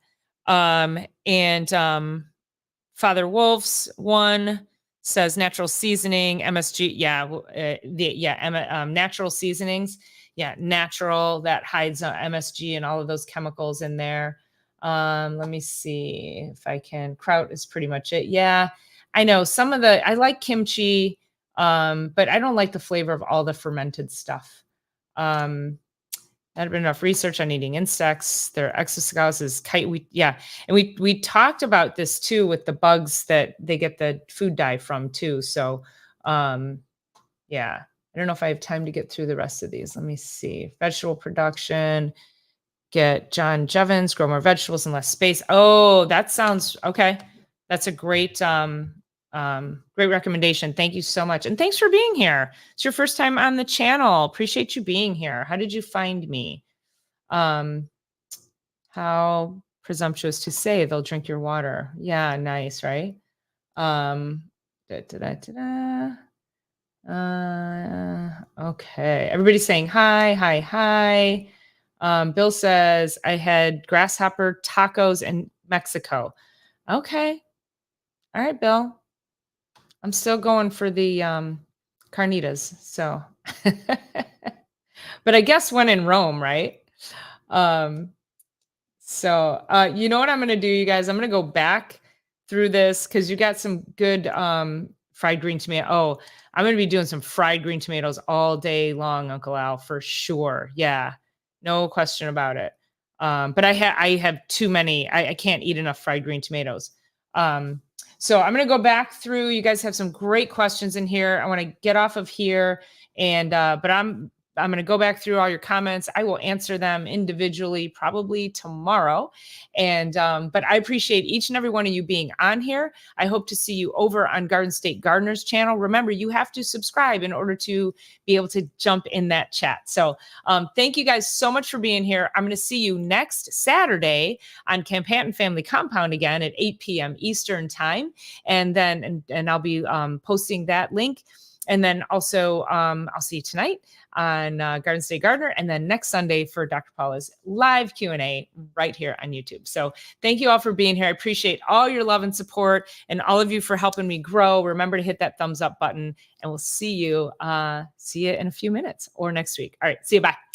Father Wolf's one says natural seasoning, MSG. Natural seasonings. Yeah, natural, that hides MSG and all of those chemicals in there. Let me see if I can. Kraut is pretty much it. Yeah, I know I like kimchi, but I don't like the flavor of all the fermented stuff. Not been enough research on eating insects. Their exoskeleton is and we talked about this too with the bugs that they get the food dye from too. So, I don't know if I have time to get through the rest of these. Let me see. Vegetable production. Get John Jevons, grow more vegetables in less space. Oh, that sounds okay. That's a great great recommendation. Thank you so much. And thanks for being here. It's your first time on the channel. Appreciate you being here. How did you find me? How presumptuous to say they'll drink your water. Yeah, nice, right? Okay. Everybody's saying hi, hi, hi. Bill says I had grasshopper tacos in Mexico. Okay. All right, Bill. I'm still going for the carnitas. So, but I guess when in Rome, right? Um, you know what I'm gonna do, you guys? I'm gonna go back through this because you got some good fried green tomato. Oh, I'm gonna be doing some fried green tomatoes all day long, Uncle Al, for sure. Yeah, no question about it. But I have too many. I can't eat enough fried green tomatoes. Um, so I'm gonna go back through. You guys have some great questions in here. I want to get off of here, and but I'm going to go back through all your comments. I will answer them individually probably tomorrow. And but I appreciate each and every one of you being on here. I hope to see you over on Garden State Gardeners channel. Remember, you have to subscribe in order to be able to jump in that chat. So thank you guys so much for being here. I'm going to see you next Saturday on Campanton Family Compound again at 8 p.m. Eastern time. And then and I'll be posting that link. And then also, I'll see you tonight on Garden State Gardener, and then next Sunday for Dr. Paula's live Q&A right here on YouTube. So thank you all for being here. I appreciate all your love and support, and all of you for helping me grow. Remember to hit that thumbs up button, and we'll see you in a few minutes or next week. All right, see you. Bye.